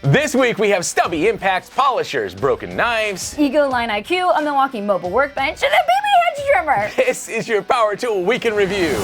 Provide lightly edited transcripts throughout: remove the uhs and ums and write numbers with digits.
This week we have Stubby Impacts, Polishers, Broken Knives, Ego Line IQ, a Milwaukee Mobile Workbench, and a Baby Hedge Trimmer. This is your Power Tool Week in Review.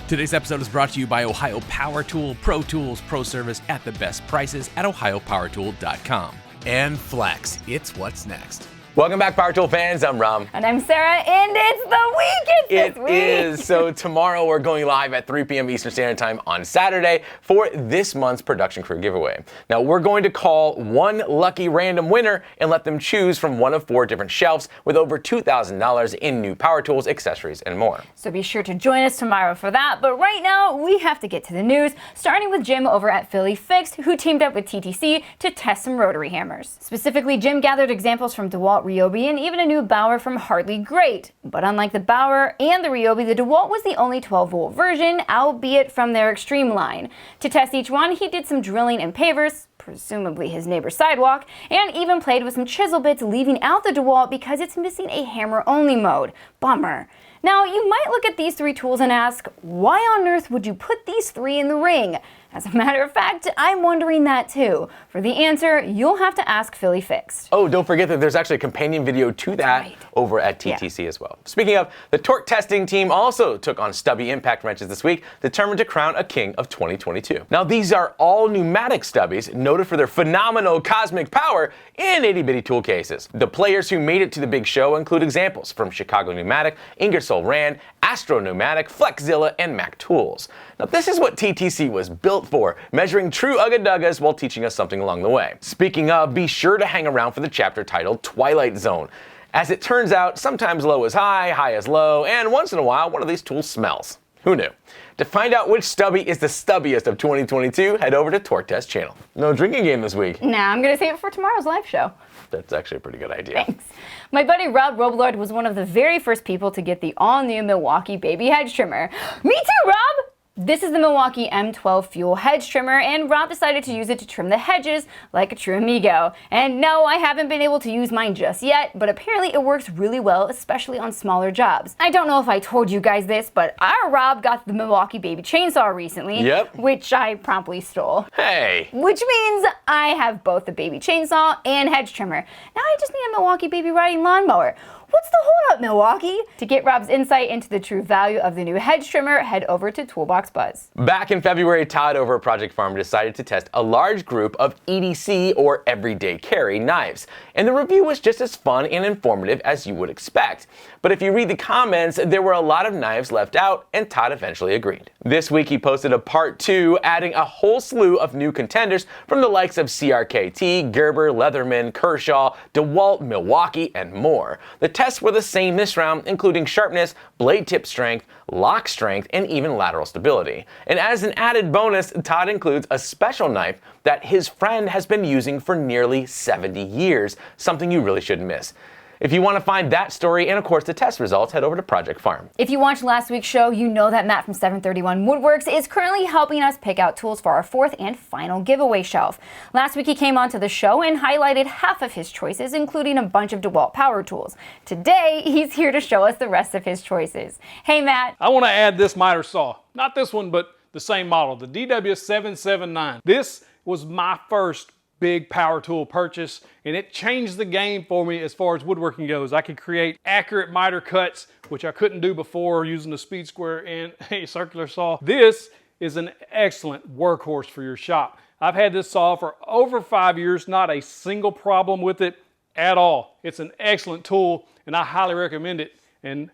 Today's episode is brought to you by Ohio Power Tool, Pro Tools, Pro Service at the best prices at ohiopowertool.com. And Flex, it's what's next. Welcome back, Power Tool fans. I'm Ram. And I'm Sarah, and it's the week. It's this week. It is. So tomorrow we're going live at 3 p.m. Eastern Standard Time on Saturday for this month's production crew giveaway. Now we're going to call one lucky random winner and let them choose from one of 4 different shelves with over $2,000 in new power tools, accessories, and more. So be sure to join us tomorrow for that. But right now we have to get to the news, starting with Jim over at PhillyFixed, who teamed up with TTC to test some rotary hammers. Specifically, Jim gathered examples from DeWalt Ryobi and even a new Bauer from Hardly Great. But unlike the Bauer and the Ryobi, the DeWalt was the only 12-volt version, albeit from their Extreme line. To test each one, he did some drilling in pavers, presumably his neighbor's sidewalk, and even played with some chisel bits, leaving out the DeWalt because it's missing a hammer-only mode. Bummer. Now, you might look at these 3 tools and ask, why on earth would you put these 3 in the ring? As a matter of fact, I'm wondering that too. For the answer, you'll have to ask PhillyFixed. Oh, don't forget that there's actually a companion video to that over at TTC as well. Speaking of, the torque testing team also took on Stubby Impact wrenches this week, determined to crown a king of 2022. Now, these are all pneumatic stubbies, noted for their phenomenal cosmic power in itty-bitty tool cases. The players who made it to the big show include examples from Chicago Pneumatic, Ingersoll Rand, Astro Pneumatic, Flexzilla, and Mac Tools. Now, this is what TTC was built for, measuring true ugga-duggas while teaching us something along the way. Speaking of, be sure to hang around for the chapter titled Twilight Zone. As it turns out, sometimes low is high, high is low, and once in a while, one of these tools smells. Who knew? To find out which stubby is the stubbiest of 2022, head over to TorqueTestChannel. No drinking game this week. Nah, I'm gonna save it for tomorrow's live show. That's actually a pretty good idea. Thanks. My buddy Rob Robillard was one of the very first people to get the all-new Milwaukee Baby Hedge Trimmer. Me too, Rob! This is the Milwaukee M12 Fuel Hedge Trimmer, and Rob decided to use it to trim the hedges like a true amigo. And no, I haven't been able to use mine just yet, but apparently it works really well, especially on smaller jobs. I don't know if I told you guys this, but our Rob got the Milwaukee Baby Chainsaw recently, which I promptly stole. Hey! Which means I have both the Baby Chainsaw and Hedge Trimmer. Now I just need a Milwaukee Baby Riding Lawnmower. What's the holdup, Milwaukee? To get Rob's insight into the true value of the new hedge trimmer, head over to Toolbox Buzz. Back in February, Todd over at ProjectFarm decided to test a large group of EDC or everyday carry knives. And the review was just as fun and informative as you would expect. But if you read the comments, there were a lot of knives left out, and Todd eventually agreed. This week he posted a part 2, adding a whole slew of new contenders from the likes of CRKT, Gerber, Leatherman, Kershaw, DeWalt, Milwaukee, and more. The tests were the same this round, including sharpness, blade tip strength, lock strength, and even lateral stability. And as an added bonus, Todd includes a special knife that his friend has been using for nearly 70 years, something you really shouldn't miss. If you want to find that story and, of course, the test results, head over to ProjectFarm. If you watched last week's show, you know that Matt from 731 Woodworks is currently helping us pick out tools for our 4th and final giveaway shelf. Last week he came onto the show and highlighted half of his choices, including a bunch of DeWalt power tools. Today, he's here to show us the rest of his choices. Hey, Matt. I want to add this miter saw. Not this one, but the same model, the DW779. This was my first big power tool purchase, and it changed the game for me as far as woodworking goes. I could create accurate miter cuts, which I couldn't do before using a speed square and a circular saw. This is an excellent workhorse for your shop. I've had this saw for over 5 years, not a single problem with it at all. It's an excellent tool, and I highly recommend it, and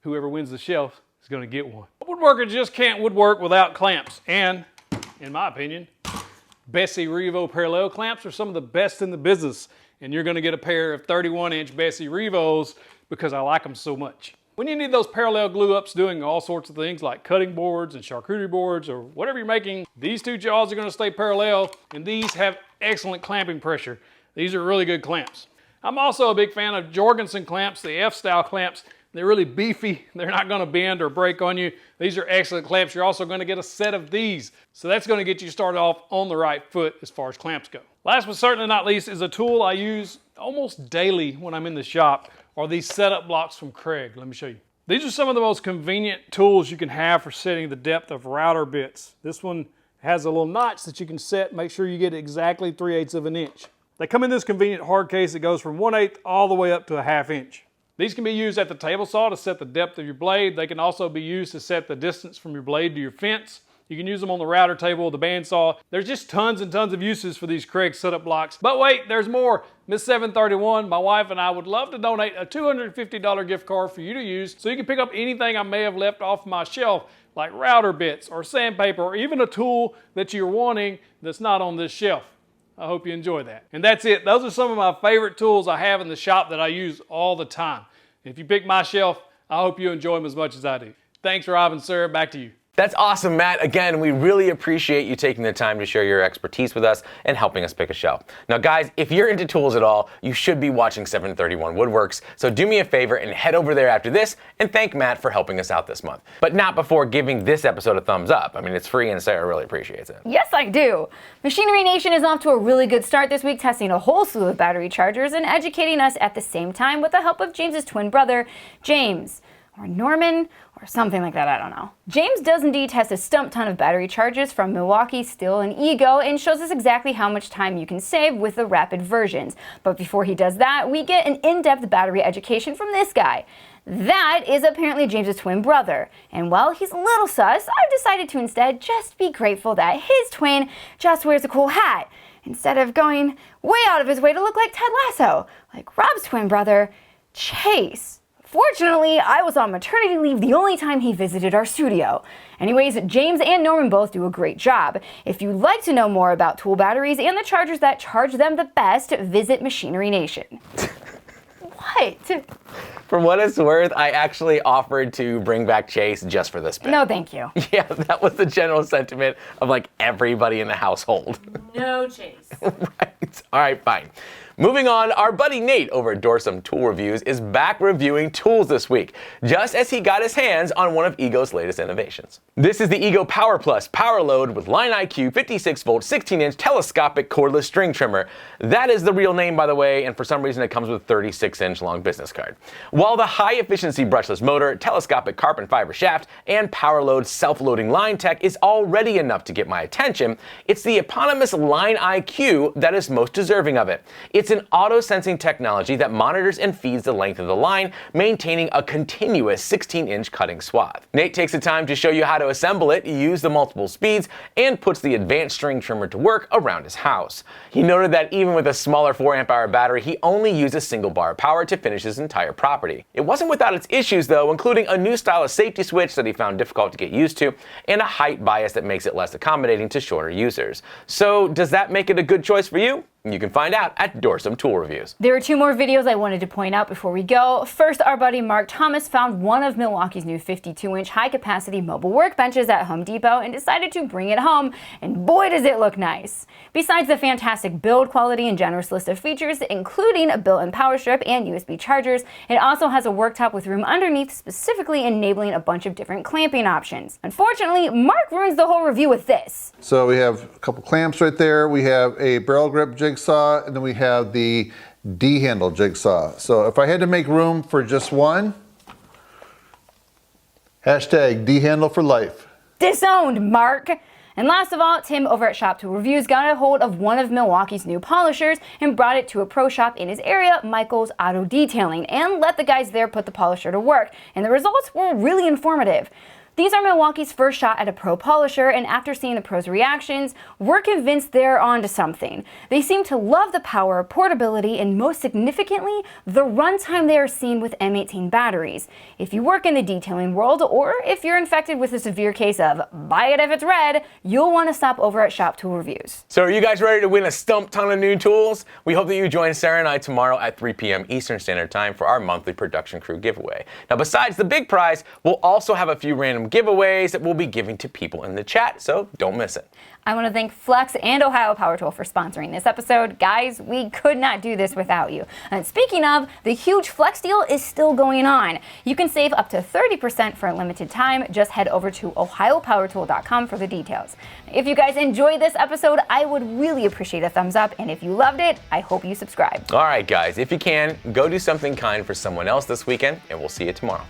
whoever wins the shelf is going to get one. Woodworkers just can't woodwork without clamps, and in my opinion, Bessie Revo parallel clamps are some of the best in the business, and you're going to get a pair of 31-inch Bessie Revos because I like them so much. When you need those parallel glue ups doing all sorts of things like cutting boards and charcuterie boards or whatever you're making, these 2 jaws are going to stay parallel, and these have excellent clamping pressure. These are really good clamps. I'm also a big fan of Jorgensen clamps, the F-style clamps. They're really beefy. They're not going to bend or break on you. These are excellent clamps. You're also going to get a set of these. So that's going to get you started off on the right foot as far as clamps go. Last but certainly not least is a tool I use almost daily when I'm in the shop, are these setup blocks from Craig. Let me show you. These are some of the most convenient tools you can have for setting the depth of router bits. This one It has a little notch that you can set, make sure you get exactly 3/8 of an inch. They come in this convenient hard case that goes from 1/8 all the way up to a 1/2 inch. These can be used at the table saw to set the depth of your blade. They can also be used to set the distance from your blade to your fence. You can use them on the router table, the bandsaw. There's just tons and tons of uses for these Craig setup blocks. But wait, there's more. Miss 731, my wife and I would love to donate a $250 gift card for you to use so you can pick up anything I may have left off my shelf, like router bits or sandpaper or even a tool that you're wanting that's not on this shelf. I hope you enjoy that. And that's it. Those are some of my favorite tools I have in the shop that I use all the time. If you pick my shelf, I hope you enjoy them as much as I do. Thanks, Rob and Sarah. Back to you. That's awesome, Matt. Again, we really appreciate you taking the time to share your expertise with us and helping us pick a shelf. Now, guys, if you're into tools at all, you should be watching 731 Woodworks. So do me a favor and head over there after this and thank Matt for helping us out this month. But not before giving this episode a thumbs up. I mean, it's free and Sarah really appreciates it. Yes, I do. Machinery Nation is off to a really good start this week, testing a whole slew of battery chargers and educating us at the same time with the help of James's twin brother, James, or Norman, or something like that, I don't know. James does indeed test a stump ton of battery charges from Milwaukee, Stihl, and Ego, and shows us exactly how much time you can save with the rapid versions. But before he does that, we get an in-depth battery education from this guy. That is apparently James's twin brother. And while he's a little sus, I've decided to instead just be grateful that his twin just wears a cool hat, instead of going way out of his way to look like Ted Lasso, like Rob's twin brother, Chase. Fortunately, I was on maternity leave the only time he visited our studio. Anyways, James and Norman both do a great job. If you'd like to know more about tool batteries and the chargers that charge them the best, visit Machinery Nation. What? For what it's worth, I actually offered to bring back Chase just for this bit. No, thank you. Yeah, that was the general sentiment of like everybody in the household. No Chase. Right. All right, fine. Moving on, our buddy Nate over at DoresoomReviews is back reviewing tools this week, just as he got his hands on one of Ego's latest innovations. This is the Ego Power Plus Power Load with Line IQ 56-volt 16-inch telescopic cordless string trimmer. That is the real name, by the way, and for some reason it comes with a 36-inch long business card. While the high-efficiency brushless motor, telescopic carbon fiber shaft, and power load self-loading line tech is already enough to get my attention, it's the eponymous Line IQ that is most deserving of it. It's an auto-sensing technology that monitors and feeds the length of the line, maintaining a continuous 16-inch cutting swath. Nate takes the time to show you how to assemble it, use the multiple speeds, and puts the advanced string trimmer to work around his house. He noted that even with a smaller 4-amp-hour battery, he only used a single bar of power to finish his entire property. It wasn't without its issues though, including a new style of safety switch that he found difficult to get used to, and a height bias that makes it less accommodating to shorter users. So does that make it a good choice for you? You can find out at DoresoomReviews. There are two more videos I wanted to point out before we go. First, our buddy Mark Thomas found one of Milwaukee's new 52-inch high-capacity mobile workbenches at Home Depot and decided to bring it home, and boy does it look nice. Besides the fantastic build quality and generous list of features, including a built-in power strip and USB chargers, it also has a worktop with room underneath, specifically enabling a bunch of different clamping options. Unfortunately, Mark ruins the whole review with this. So we have a couple clamps right there, we have a barrel grip jigsaw, and then we have the D-handle jigsaw. So if I had to make room for just one, hashtag D-handle for life. Disowned, Mark! And last of all, Tim over at Shoptoolreviews got a hold of one of Milwaukee's new polishers and brought it to a pro shop in his area, Michael's Auto Detailing, and let the guys there put the polisher to work. And the results were really informative. These are Milwaukee's first shot at a pro polisher, and after seeing the pros' reactions, we're convinced they're onto something. They seem to love the power, portability, and most significantly, the runtime they are seeing with M18 batteries. If you work in the detailing world, or if you're infected with a severe case of buy it if it's red, you'll want to stop over at Shoptoolreviews. So are you guys ready to win a stump ton of new tools? We hope that you join Sarah and I tomorrow at 3 p.m. Eastern Standard Time for our monthly production crew giveaway. Now, besides the big prize, we'll also have a few random giveaways that we'll be giving to people in the chat, so don't miss it. I want to thank Flex and Ohio Power Tool for sponsoring this episode. Guys, we could not do this without you. And speaking of, the huge Flex deal is still going on. You can save up to 30% for a limited time. Just head over to ohiopowertool.com for the details. If you guys enjoyed this episode, I would really appreciate a thumbs up. And if you loved it, I hope you subscribe. All right, guys, if you can, go do something kind for someone else this weekend, and we'll see you tomorrow.